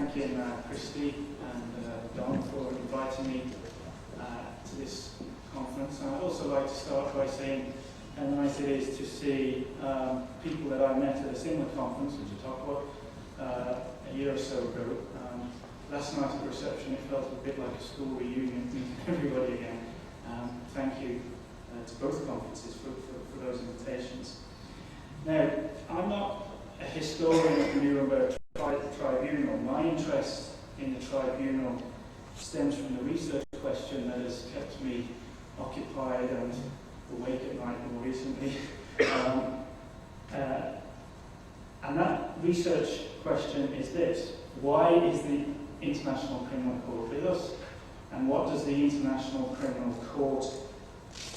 thanking Christy and Don for inviting me to this conference. And I'd also like to start by saying how nice it is to see people that I met at a similar conference, which I talked about a year or so ago. Last night at the reception, it felt a bit like a school reunion, meeting everybody again. Thank you to both conferences for those invitations. Now, I'm not a historian of the Nuremberg Tribunal. My interest in the tribunal stems from the research question that has kept me occupied and awake at night more recently. And that research question is this: why is the International Criminal Court with us? And what does the International Criminal Court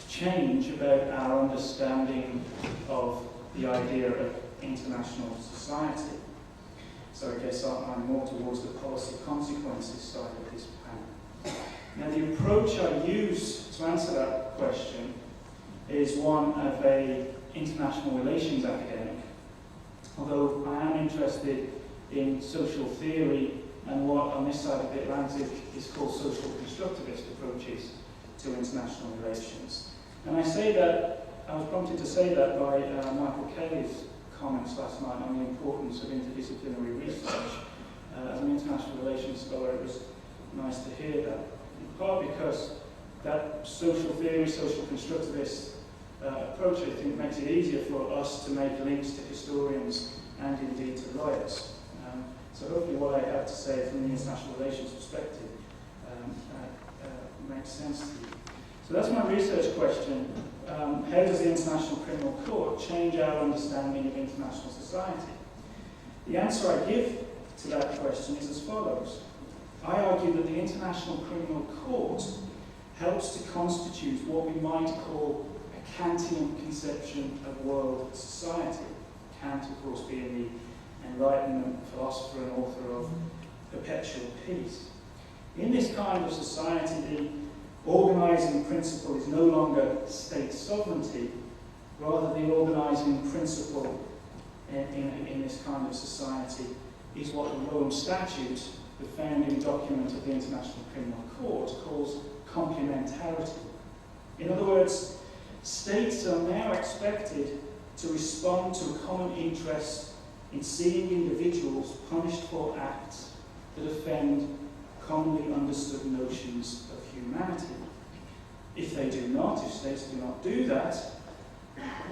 change about our understanding of the idea of international society? So I guess I'm more towards the policy consequences side of this panel. Now, the approach I use to answer that question is one of an international relations academic, although I am interested in social theory and what on this side of the Atlantic is called social constructivist approaches to international relations. And I say that, I was prompted to say that by Michael Kelly's comments last night on the importance of interdisciplinary research. As an international relations scholar, it was nice to hear that, in part because that social theory, social constructivist approach, I think, makes it easier for us to make links to historians and indeed to lawyers. So hopefully what I have to say from the international relations perspective makes sense to you. So that's my research question. How does the International Criminal Court change our understanding of international society? The answer I give to that question is as follows. I argue that the International Criminal Court helps to constitute what we might call a Kantian conception of world society. Kant, of course, being the Enlightenment philosopher and author of Perpetual Peace. In this kind of society, the organising principle is no longer state sovereignty, rather the organising principle in this kind of society is what the Rome Statute, the founding document of the International Criminal Court, calls complementarity. In other words, states are now expected to respond to a common interest in seeing individuals punished for acts that offend commonly understood notions of humanity. If they do not, if states do not do that,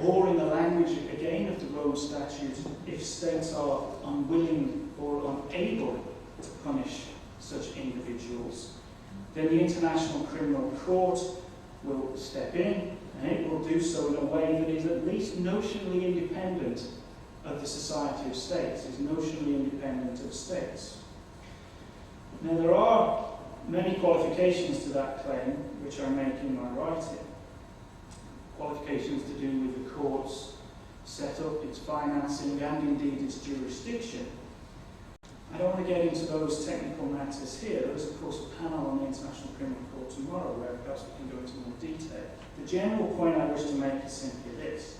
or in the language again of the Rome Statute, if states are unwilling or unable to punish such individuals, then the International Criminal Court will step in, and it will do so in a way that is at least notionally independent of the society of states, is notionally independent of states. Now, there are many qualifications to that claim, which I make in my writing. Qualifications to do with the court's setup, its financing, and indeed its jurisdiction. I don't want to get into those technical matters here. There is, of course, a panel on the International Criminal Court tomorrow where perhaps we can go into more detail. The general point I wish to make is simply this: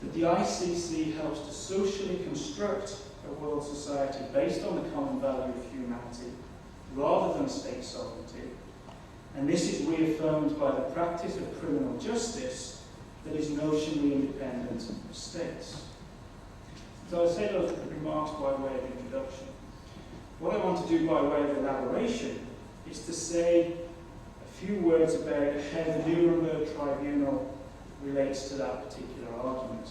that the ICC helps to socially construct a world society based on the common value of humanity, rather than state sovereignty. And this is reaffirmed by the practice of criminal justice that is notionally independent of states. So I say those remarks by way of introduction. What I want to do by way of elaboration is to say a few words about how the Nuremberg Tribunal relates to that particular argument.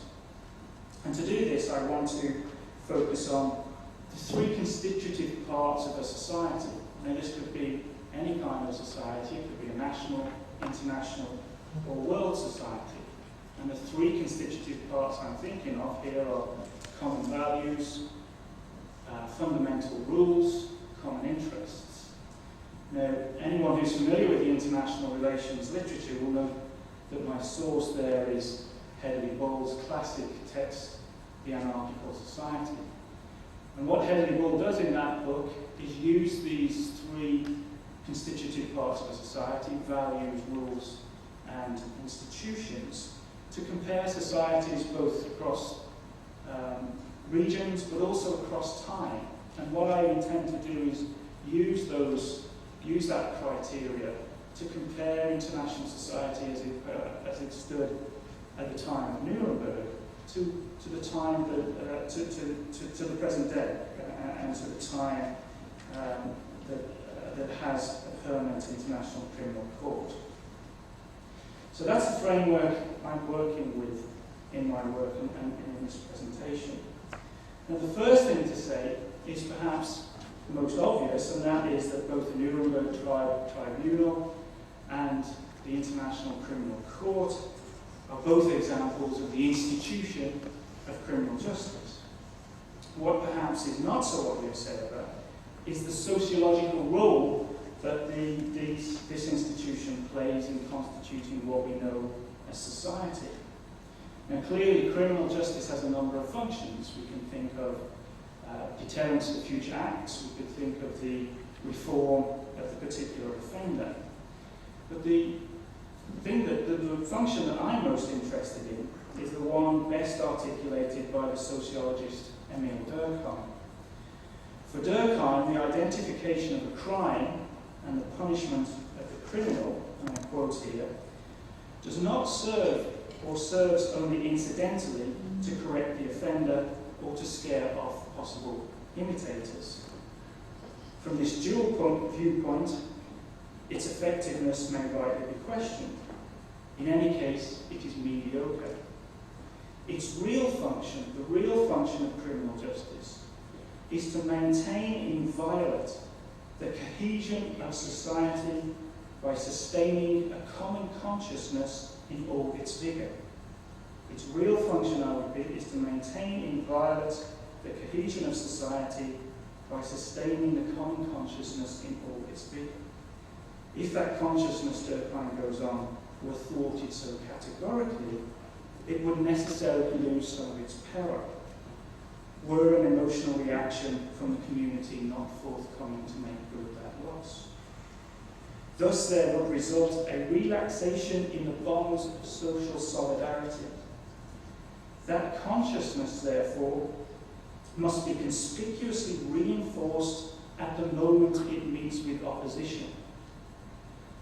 And to do this, I want to focus on the three constitutive parts of a society. Now, this could be any kind of society. It could be a national, international, or world society. And the three constitutive parts I'm thinking of here are common values, fundamental rules, common interests. Now, anyone who's familiar with the international relations literature will know that my source there is Hedley Bull's classic text, The Anarchical Society. And what Hedley Bull does in that book is use these three constitutive parts of a society, values, rules, and institutions, to compare societies both across regions but also across time And what I intend to do is use that criteria to compare international society as it stood at the time of Nuremberg to the time that to the present day and to the time that has a permanent international criminal court. So that's the framework I'm working with in my work and in this presentation. Now, the first thing to say is perhaps the most obvious, and that is that both the Nuremberg Tribunal and the International Criminal Court are both examples of the institution of criminal justice. What perhaps is not so obvious, however, is the sociological role that this institution plays in constituting what we know as society. Now, clearly, criminal justice has a number of functions. We can think of deterrence of future acts. We could think of the reform of the particular offender. But the function that I'm most interested in is the one best articulated by the sociologist Emil Durkheim. For Durkheim, the identification of a crime and the punishment of the criminal, and I quote here, does not serve or serves only incidentally to correct the offender or to scare off possible imitators. From this dual viewpoint, its effectiveness may rightly be questioned. In any case, it is mediocre. Its real function, the real function of criminal justice, is to maintain inviolate the cohesion of society by sustaining a common consciousness in all its vigour. Its real function, I would be, is to maintain inviolate the cohesion of society by sustaining the common consciousness in all its vigour. If that consciousness, Durkheim goes on, were thwarted so categorically, it would necessarily lose some of its power. Were an emotional reaction from the community not forthcoming to make good that loss. Thus there would result a relaxation in the bonds of social solidarity. That consciousness, therefore, must be conspicuously reinforced at the moment it meets with opposition.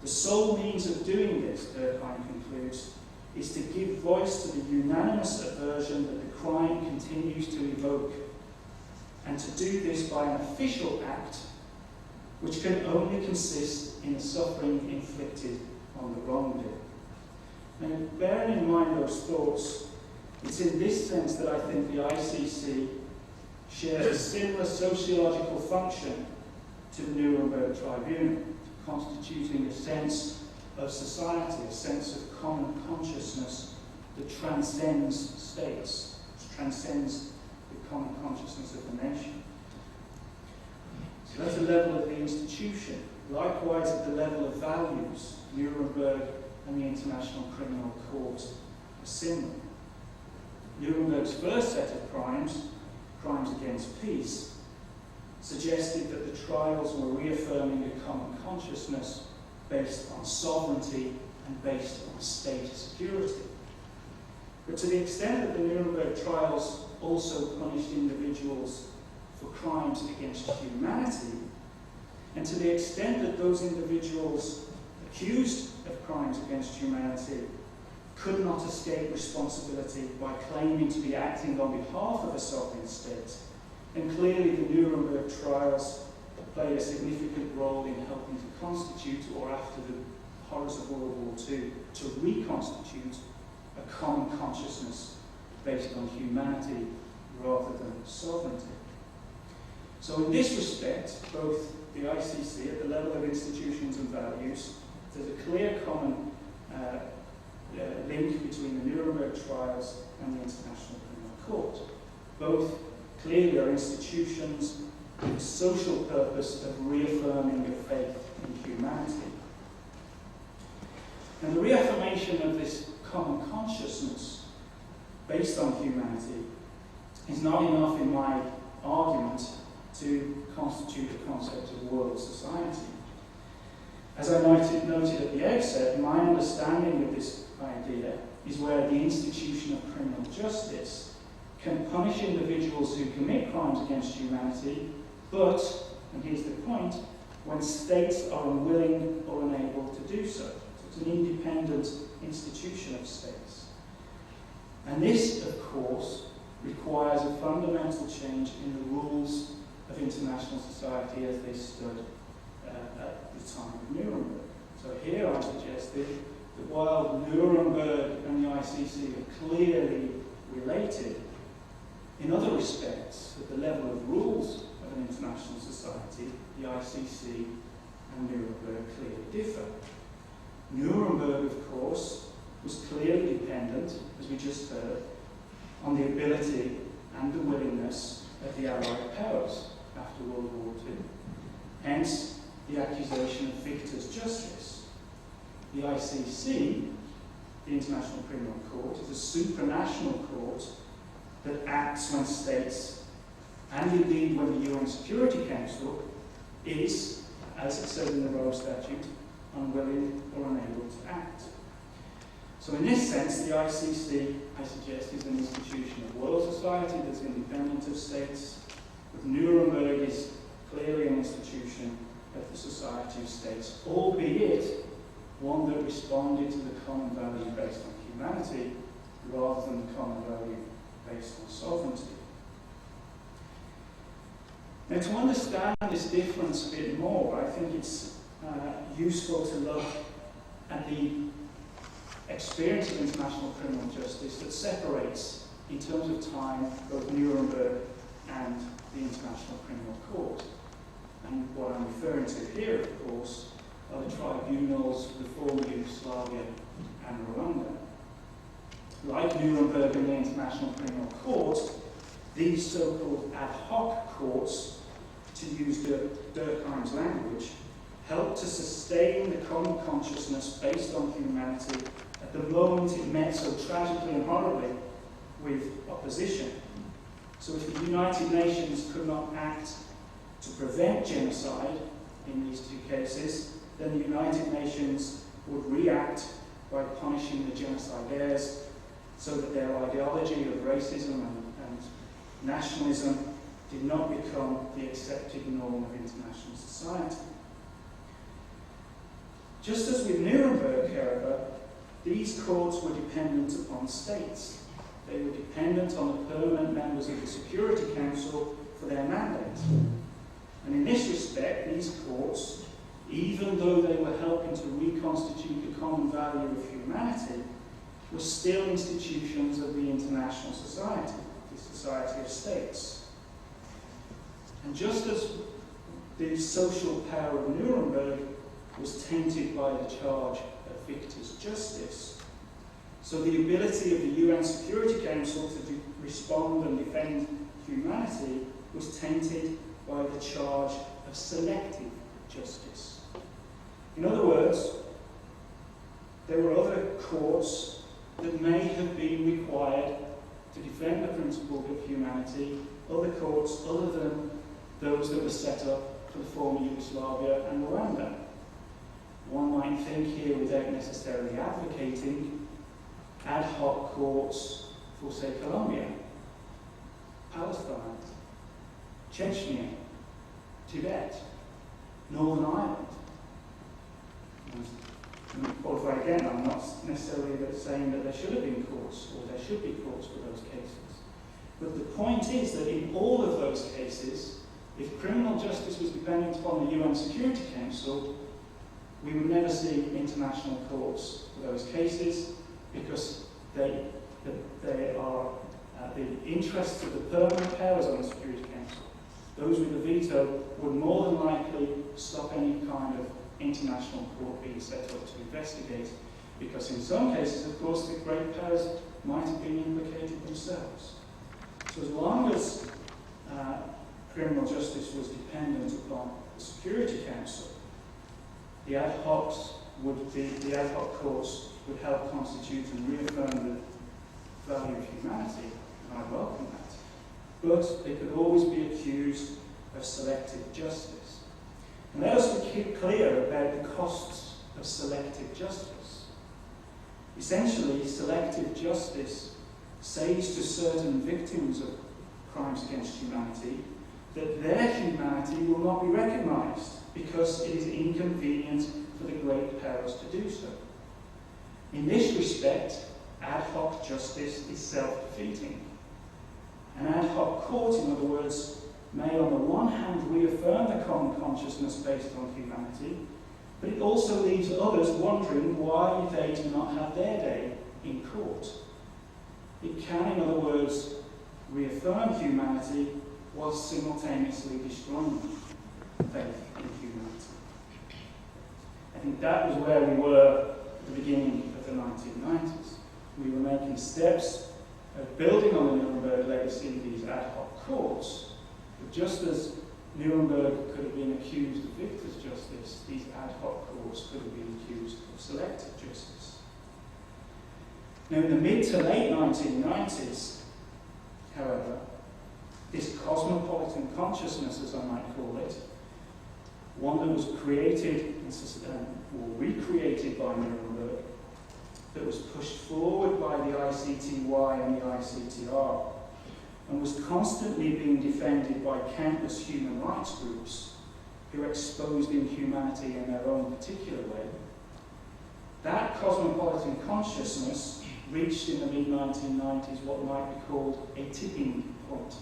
The sole means of doing this, Durkheim concludes, is to give voice to the unanimous aversion that the crime continues to evoke, and to do this by an official act which can only consist in the suffering inflicted on the wrongdoer. Now, bearing in mind those thoughts, it's in this sense that I think the ICC shares a similar sociological function to the Nuremberg Tribunal, constituting a sense of society, a sense of common consciousness that transcends states, transcends the common consciousness of the nation. So that's the level of the institution. Likewise, at the level of values, Nuremberg and the International Criminal Court are similar. Nuremberg's first set of crimes, crimes against peace, suggested that the trials were reaffirming a common consciousness based on sovereignty and based on state security. But to the extent that the Nuremberg trials also punished individuals for crimes against humanity, and to the extent that those individuals accused of crimes against humanity could not escape responsibility by claiming to be acting on behalf of a sovereign state, and clearly the Nuremberg trials played a significant role in helping to constitute, or after the horrors of World War II, to reconstitute a common consciousness based on humanity rather than sovereignty. So in this respect, both the ICC, at the level of institutions and values, there's a clear common link between the Nuremberg trials and the International Criminal Court. Both clearly are institutions with the social purpose of reaffirming the faith in humanity. And the reaffirmation of this common consciousness based on humanity is not enough in my argument to constitute a concept of world society. As I noted at the outset, my understanding of this idea is where the institution of criminal justice can punish individuals who commit crimes against humanity But, and here's the point, when states are unwilling or unable to do so. So it's an independent institution of states. And this, of course, requires a fundamental change in the rules of international society as they stood at the time of Nuremberg. So here I'm suggesting that while Nuremberg and the ICC are clearly related, in other respects, at the level of rules of an international society, the ICC and Nuremberg clearly differ. Nuremberg, of course, was clearly dependent, as we just heard, on the ability and the willingness of the Allied powers after World War II. Hence, the accusation of victor's justice. The ICC, the International Criminal Court, is a supranational court that acts when states, and indeed when the UN Security Council, is, as it says in the Rome Statute, unwilling or unable to act. So in this sense, the ICC, I suggest, is an institution of world society that's independent of states, but Nuremberg is clearly an institution of the Society of States, albeit one that responded to the common value based on humanity rather than the common value based on sovereignty. Now, to understand this difference a bit more, I think it's useful to look at the experience of international criminal justice that separates, in terms of time, both Nuremberg and the International Criminal Court. And what I'm referring to here, of course, are the tribunals of the former Yugoslavia and Rwanda. Like Nuremberg and the International Criminal Court, these so-called ad hoc courts, to use Durkheim's language, help to sustain the common consciousness based on humanity at the moment it met so tragically and horribly with opposition. So if the United Nations could not act to prevent genocide in these two cases, then the United Nations would react by punishing the genocidaires so that their ideology of racism and nationalism did not become the accepted norm of international society. Just as with Nuremberg, however, these courts were dependent upon states. They were dependent on the permanent members of the Security Council for their mandate. And in this respect, these courts, even though they were helping to reconstitute the common value of humanity, were still institutions of the international society, the Society of States. And just as the social power of Nuremberg was tainted by the charge of victor's justice, so the ability of the UN Security Council to respond and defend humanity was tainted by the charge of selective justice. In other words, there were other courts that may have been required to defend the principle of humanity, other courts other than those that were set up for the former Yugoslavia and Rwanda. One might think here, without necessarily advocating, ad hoc courts for, say, Colombia, Palestine, Chechnya, Tibet, Northern Ireland. And to qualify again, I'm not necessarily saying that there should have been courts, or there should be courts for those cases. But the point is that in all of those cases, if criminal justice was dependent upon the UN Security Council, we would never see international courts for those cases, because they are the interests of the permanent powers on the Security Council. Those with a veto would more than likely stop any kind of international court being set up to investigate, because in some cases, of course, the great powers might have been implicated themselves. So as long as criminal justice was dependent upon the Security Council, the ad hoc courts would help constitute and reaffirm the value of humanity, and I welcome that. But they could always be accused of selective justice. And let us be clear about the costs of selective justice. Essentially, selective justice says to certain victims of crimes against humanity that their humanity humanity will not be recognised because it is inconvenient for the great powers to do so. In this respect, ad hoc justice is self-defeating. An ad hoc court, in other words, may on the one hand reaffirm the common consciousness based on humanity, but it also leaves others wondering why they do not have their day in court. It can, in other words, reaffirm humanity while simultaneously destroying faith in humanity. I think that was where we were at the beginning of the 1990s. We were making steps of building on the Nuremberg legacy, these ad hoc courts, but just as Nuremberg could have been accused of victor's justice, these ad hoc courts could have been accused of selective justice. Now, in the mid to late 1990s, however, this cosmopolitan consciousness, as I might call it, one that was created or recreated by Nuremberg, that was pushed forward by the ICTY and the ICTR, and was constantly being defended by countless human rights groups who exposed inhumanity in their own particular way. That cosmopolitan consciousness reached in the mid-1990s what might be called a tipping point.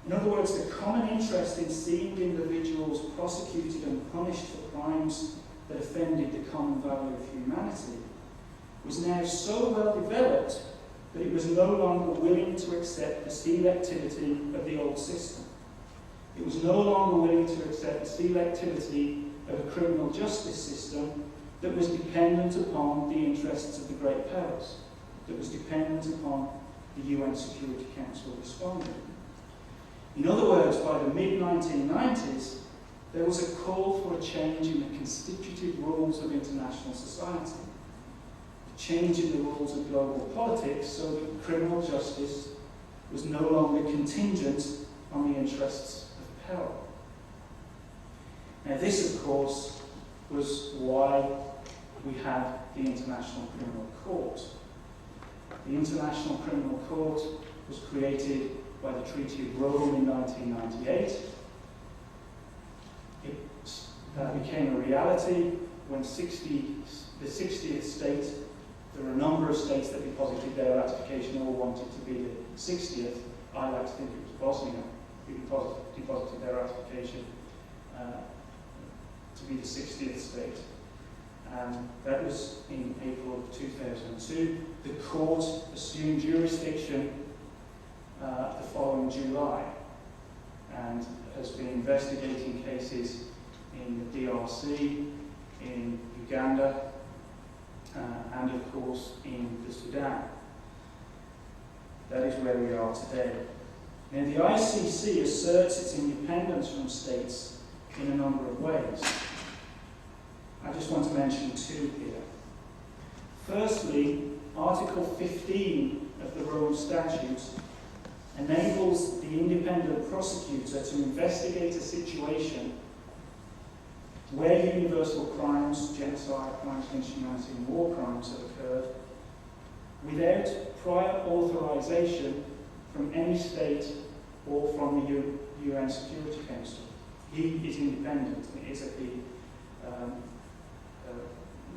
In other words, the common interest in seeing individuals prosecuted and punished for crimes that offended the common value of humanity was now so well developed that it was no longer willing to accept the selectivity of the old system. It was no longer willing to accept the selectivity of a criminal justice system that was dependent upon the interests of the great powers, that was dependent upon the UN Security Council responding. In other words, by the mid-1990s, there was a call for a change in the constitutive rules of international society, a change in the rules of global politics so that criminal justice was no longer contingent on the interests of power. Now this, of course, was why we had the International Criminal Court. The International Criminal Court was created by the Treaty of Rome in 1998. That became a reality when the 60th state, there were a number of states that deposited their ratification, all wanted to be the 60th. I like to think it was Bosnia who deposited their ratification to be the 60th state. And that was in April of 2002. The court assumed jurisdiction the following July and has been investigating cases in the DRC, in Uganda, and of course in the Sudan. That is where we are today. Now the ICC asserts its independence from states in a number of ways. I just want to mention two here. Firstly, Article 15 of the Rome Statute enables the independent prosecutor to investigate a situation where universal crimes, genocide, crimes against humanity, and war crimes have occurred without prior authorization from any state or from the UN Security Council. He is independent. It is at the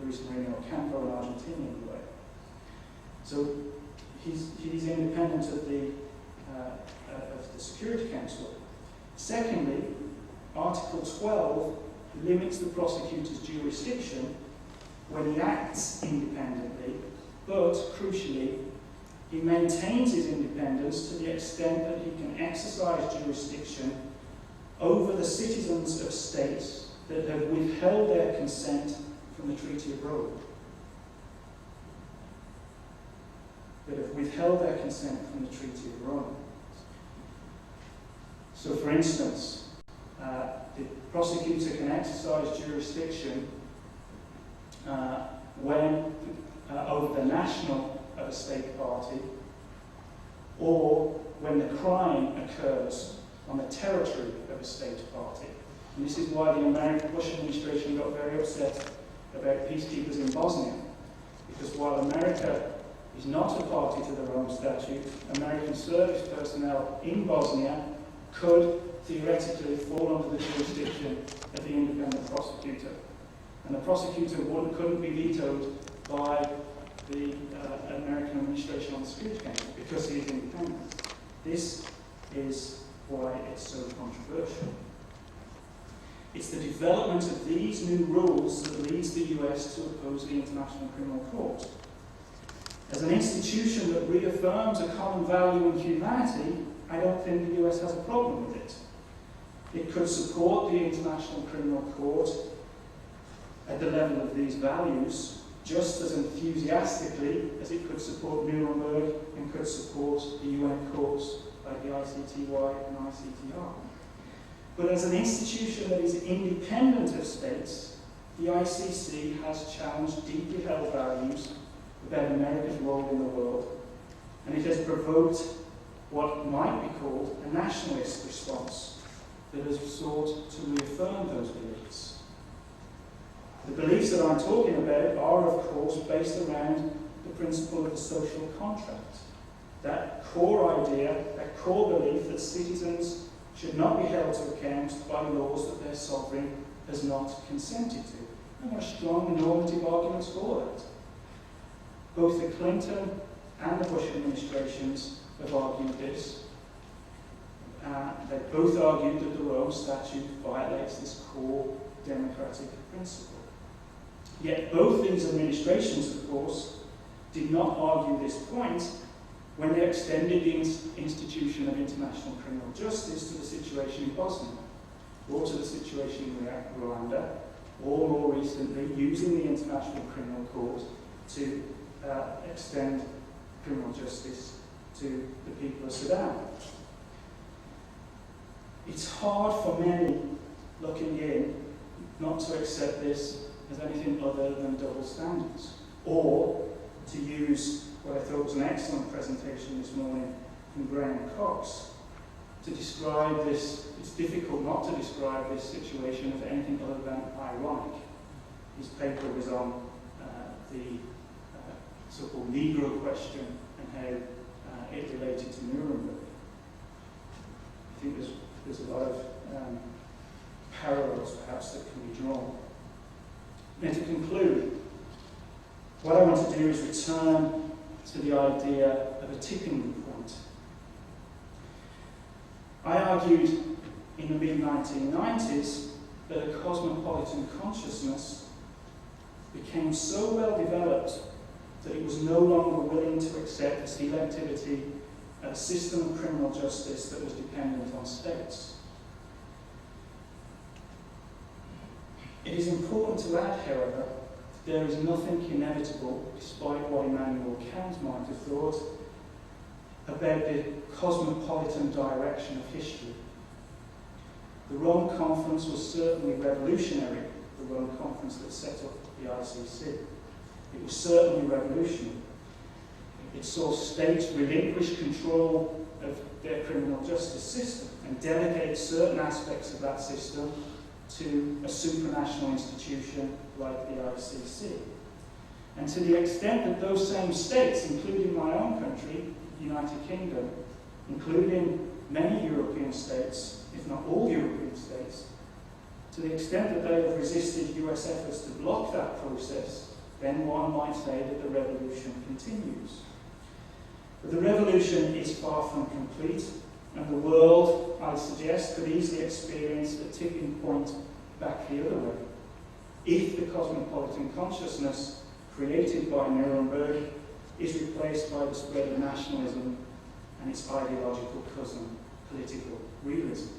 Luis Moreno Ocampo in Argentina, in a way. So he's independent of the Security Council. Secondly, Article 12 limits the prosecutor's jurisdiction when he acts independently, but crucially, he maintains his independence to the extent that he can exercise jurisdiction over the citizens of states that have withheld their consent from the Treaty of Rome. That have withheld their consent from the Treaty of Rome. So, for instance, the prosecutor can exercise jurisdiction when over the national of a state party, or when the crime occurs on the territory of a state party. And this is why the Bush administration got very upset about peacekeepers in Bosnia, because while America is not a party to the Rome Statute, American service personnel in Bosnia could theoretically fall under the jurisdiction of the independent prosecutor. And the prosecutor couldn't be vetoed by the American administration on the security council because he is independent. This is why it's so controversial. It's the development of these new rules that leads the US to oppose the International Criminal Court. As an institution that reaffirms a common value in humanity, I don't think the US has a problem with it. It could support the International Criminal Court at the level of these values just as enthusiastically as it could support Nuremberg and could support the UN courts like the ICTY and ICTR. But as an institution that is independent of states, the ICC has challenged deeply held values about America's role in the world, and it has provoked what might be called a nationalist response that has sought to reaffirm those beliefs. The beliefs that I'm talking about are, of course, based around the principle of the social contract. That core idea, that core belief that citizens should not be held to account by laws that their sovereign has not consented to. And there are strong normative arguments for that. Both the Clinton and the Bush administrations have argued this. They both argued that the Rome Statute violates this core democratic principle. Yet both these administrations, of course, did not argue this point when they extended the institution of international criminal justice to the situation in Bosnia, or to the situation in Rwanda, or more recently, using the International Criminal Court to extend criminal justice to the people of Sudan. It's hard for many looking in not to accept this as anything other than double standards, or to use what I thought was an excellent presentation this morning from Graham Cox to describe this. It's difficult not to describe this situation as anything other than ironic. His paper was on the so-called Negro question and how it related to Nuremberg. I think there's a lot of parallels perhaps that can be drawn. And to conclude, what I want to do is return to the idea of a tipping point. I argued in the mid-1990s that a cosmopolitan consciousness became so well developed that it was no longer willing to accept the selectivity of a system of criminal justice that was dependent on states. It is important to add, however, there is nothing inevitable, despite what Immanuel Kant might have thought, about the cosmopolitan direction of history. The Rome Conference was certainly revolutionary, the Rome Conference that set up the ICC. It was certainly revolutionary. It saw states relinquish control of their criminal justice system and delegate certain aspects of that system to a supranational institution like the ICC. And to the extent that those same states, including my own country, the United Kingdom, including many European states, if not all European states, to the extent that they have resisted US efforts to block that process, then one might say that the revolution continues. But the revolution is far from complete, and the world, I suggest, could easily experience a tipping point back the other way, if the cosmopolitan consciousness created by Nuremberg is replaced by the spread of nationalism and its ideological cousin, political realism.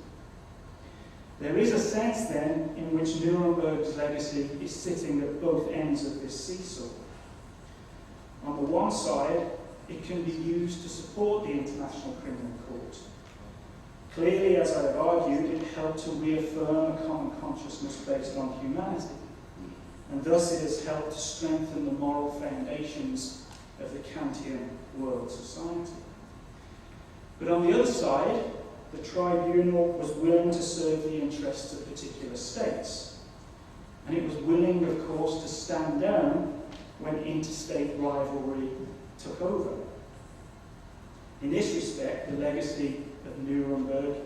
There is a sense, then, in which Nuremberg's legacy is sitting at both ends of this seesaw. On the one side, it can be used to support the International Criminal Court. Clearly, as I have argued, it helped to reaffirm a common consciousness based on humanity, and thus it has helped to strengthen the moral foundations of the Kantian world society. But on the other side, the tribunal was willing to serve the interests of particular states, and it was willing, of course, to stand down when interstate rivalry took over. In this respect, the legacy of Nuremberg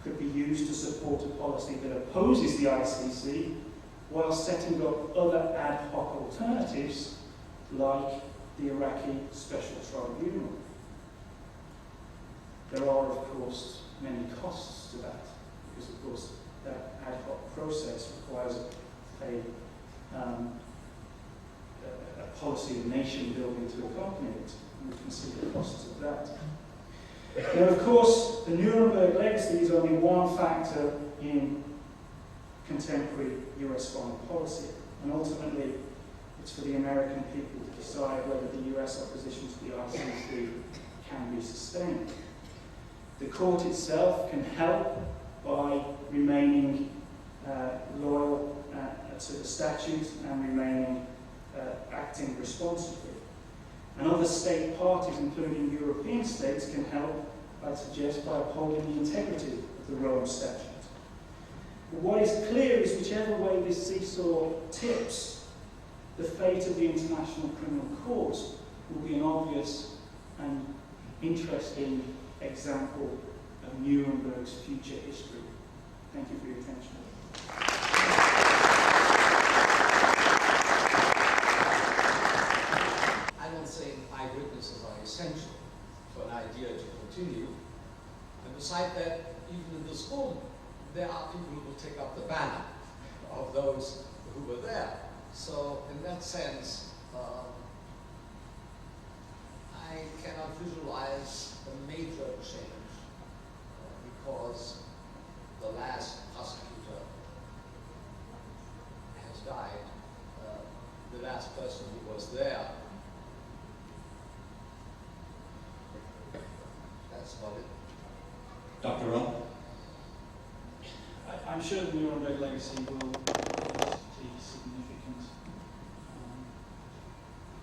could be used to support a policy that opposes the ICC while setting up other ad hoc alternatives like the Iraqi Special Tribunal. There are, of course, many costs to that, because, of course, that ad hoc process requires a policy of nation building to accompany it, and we can see the costs of that. Now, of course, the Nuremberg legacy is only one factor in contemporary US foreign policy, and ultimately it's for the American people to decide whether the US opposition to the ICC can be sustained. The court itself can help by remaining loyal to the statute and remaining acting responsibly. And other state parties, including European states, can help, I'd suggest, by upholding the integrity of the Rome Statute. But what is clear is whichever way this seesaw tips, the fate of the International Criminal Court will be an obvious and interesting example of Nuremberg's future history. Thank you for your attention. I don't think eyewitnesses are essential for an idea to continue. And beside that, even in this room, there are people who will take up the banner of those who were there. So in that sense, I cannot visualize a major change because the last prosecutor has died. The last person who was there, that's about it. Dr. Rowe? I'm sure the Nuremberg legacy will be significant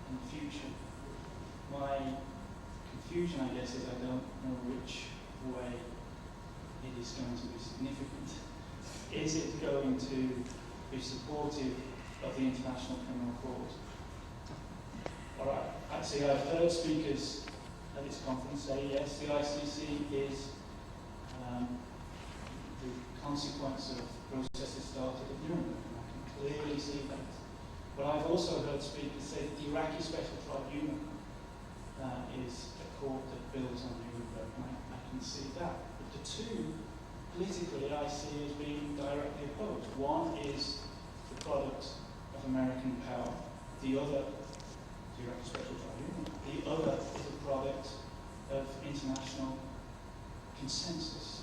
in the future. My confusion, I guess, is I don't know which way it is going to be significant. Is it going to be supportive of the International Criminal Court? All right. Actually, I've heard speakers at this conference say, yes, the ICC is the consequence of processes started at Nuremberg, and I can clearly see that. But I've also heard speakers say that the Iraqi Special Tribunal is a court that builds on Nuremberg, and I can see that. But the two, politically, I see as being directly opposed. One is the product of American power. The other, the Iraqi Special Tribunal, the other is a product of international consensus.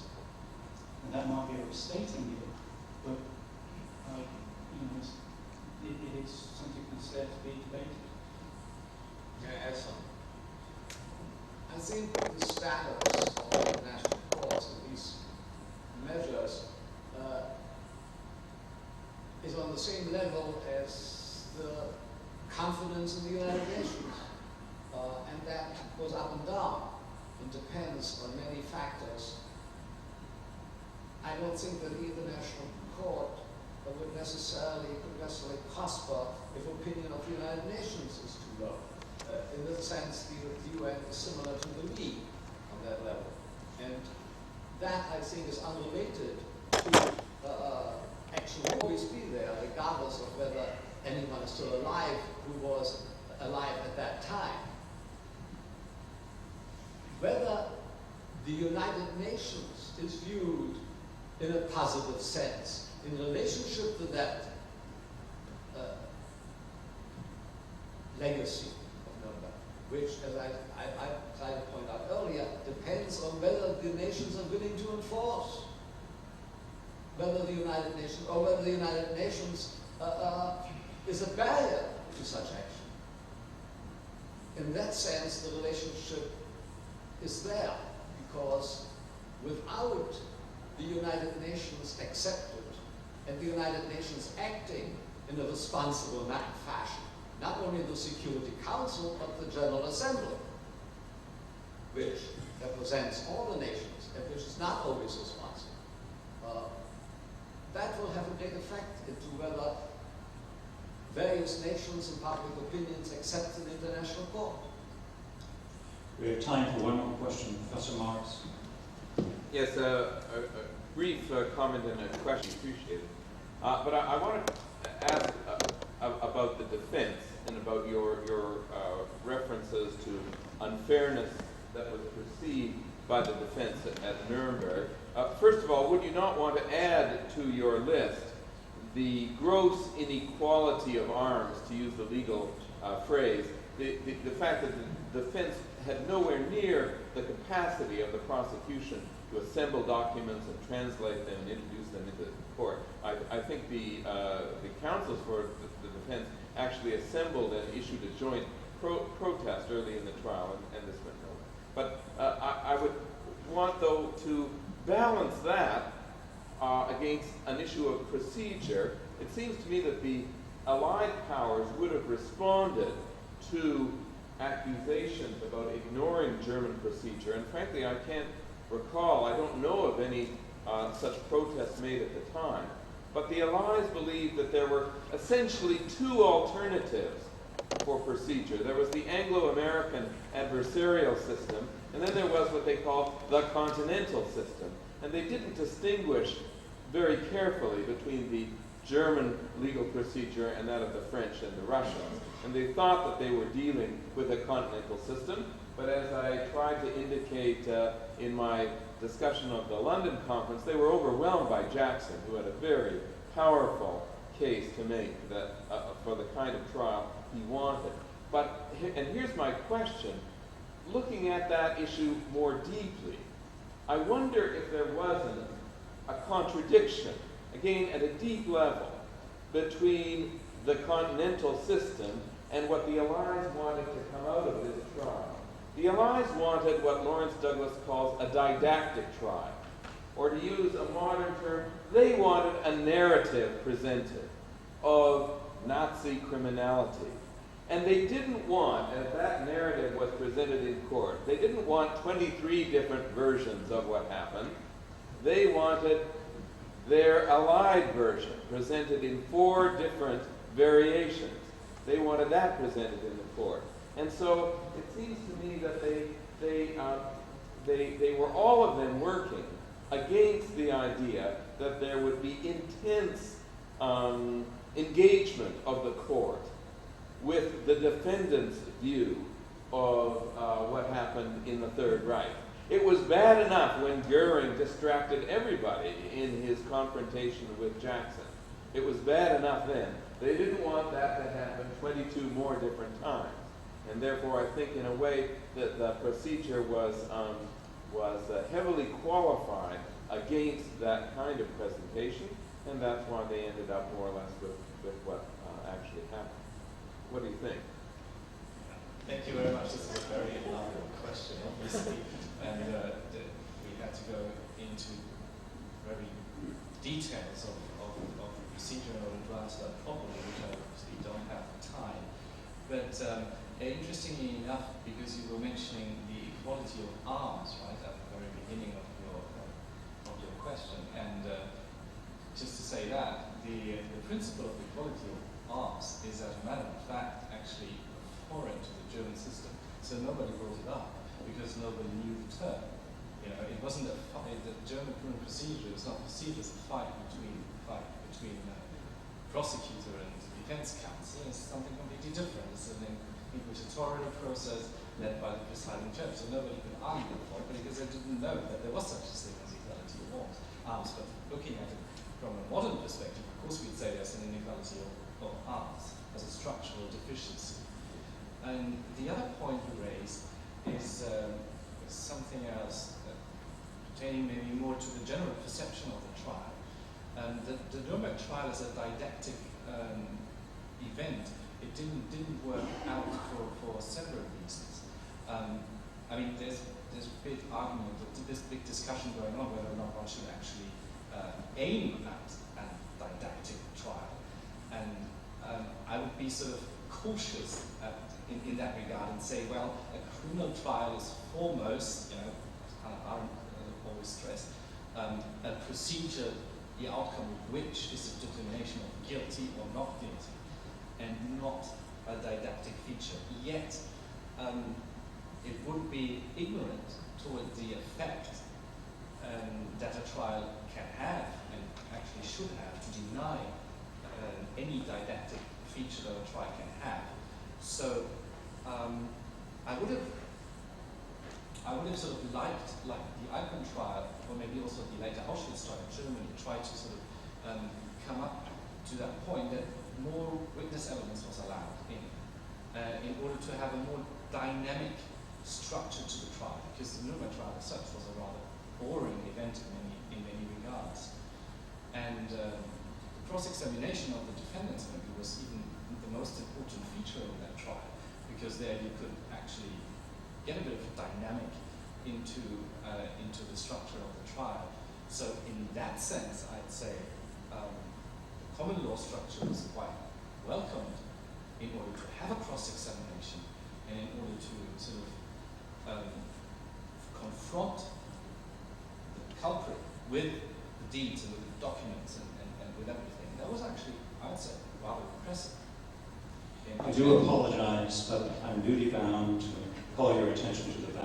And that might be overstating it, but it is something that's there to be debated. May I add something? I think the status of the national courts and these measures is on the same level as the confidence in the United Nations. And that goes up and down and depends on many factors. I don't think that the International Court could necessarily prosper if opinion of the United Nations is too low. In that sense, the UN is similar to the League on that level. And that, I think, is unrelated to action will always be there, regardless of whether anyone is still alive who was alive at that time. Whether the United Nations is viewed in a positive sense in relationship to that legacy of Nuremberg, which, as I tried to point out earlier, depends on whether the nations are willing to enforce, whether the United Nations, or whether the United Nations is a barrier to such action. In that sense, the relationship is there, because without the United Nations accepted and the United Nations acting in a responsible fashion, not only the Security Council, but the General Assembly, which represents all the nations and which is not always responsible. That will have a great effect into whether various nations and public opinions accept an international court. We have time for one more question. Professor Morris. Yes, brief comment and a question, appreciate it. But I want to ask about the defense and about your references to unfairness that was perceived by the defense at Nuremberg. First of all, would you not want to add to your list the gross inequality of arms, to use the legal phrase, the fact that the defense had nowhere near the capacity of the prosecution to assemble documents and translate them and introduce them into court. I think the counsels for the defense actually assembled and issued a joint protest early in the trial, and this went nowhere. But I would want, though, to balance that against an issue of procedure. It seems to me that the Allied powers would have responded to accusations about ignoring German procedure, and frankly I can't recall, I don't know of any such protests made at the time. But the Allies believed that there were essentially two alternatives for procedure. There was the Anglo-American adversarial system, and then there was what they called the continental system. And they didn't distinguish very carefully between the German legal procedure and that of the French and the Russians. And they thought that they were dealing with a continental system, but as I tried to indicate in my discussion of the London conference, they were overwhelmed by Jackson, who had a very powerful case to make that, for the kind of trial he wanted. And here's my question. Looking at that issue more deeply, I wonder if there wasn't a contradiction, again at a deep level, between the continental system and what the Allies wanted to come out of this trial. The Allies wanted what Lawrence Douglas calls a didactic trial, or to use a modern term, they wanted a narrative presented of Nazi criminality. And they didn't want, as that narrative was presented in court, they didn't want 23 different versions of what happened. They wanted their Allied version presented in 4 different variations. They wanted that presented in the court. And so it seems to me that they were all of them working against the idea that there would be intense engagement of the court with the defendant's view of what happened in the Third Reich. It was bad enough when Goering distracted everybody in his confrontation with Jackson. It was bad enough then. They didn't want that to happen 22 more different times. And therefore, I think in a way that the procedure was heavily qualified against that kind of presentation, and that's why they ended up more or less with what actually happened. What do you think? Thank you very much. This is a very elaborate question, obviously, and we had to go into very details of the procedure in order to answer that problem, which I obviously don't have the time. But interestingly enough, because you were mentioning the equality of arms, right, at the very beginning of your question, and just to say that the principle of equality of arms is, as a matter of fact, actually foreign to the German system. So nobody brought it up because nobody knew the term. You know, it wasn't a fight. The German criminal procedure was not perceived as a fight between prosecutor and defense counsel. It's something completely different. It's an inquisitorial process led by the presiding judge. So nobody could argue the point, because they didn't know that there was such a thing as equality of arms. But looking at it from a modern perspective, of course, we'd say there's an inequality of arms as a structural deficiency. And the other point you raised is something else, pertaining maybe more to the general perception of the trial. The Nuremberg trial is a didactic event. It didn't work out for several reasons. I mean, there's big argument, this big discussion going on whether or not one should actually aim at a didactic trial. And I would be sort of cautious in that regard and say, well, a criminal trial is foremost, you know, I always stress, a procedure, the outcome of which is a determination of guilty or not guilty, and not a didactic feature. Yet, it would be ignorant toward the effect that a trial can should have to deny any didactic feature that a trial can have. So I would have sort of liked, like the Icon trial, or maybe also the later Auschwitz trial in Germany, try to sort of come up to that point that more witness evidence was allowed in order to have a more dynamic structure to the trial, because the Nuremberg trial as such was a rather boring event in many regards. And cross-examination of the defendants maybe was even the most important feature of that trial, because there you could actually get a bit of a dynamic into the structure of the trial. So in that sense, I'd say the common law structure was quite welcomed in order to have a cross-examination and in order to sort of confront the culprit with the deeds and with the documents and with everything. That was actually, I'd say, rather impressive. I do apologize, but I'm duty bound to call your attention to the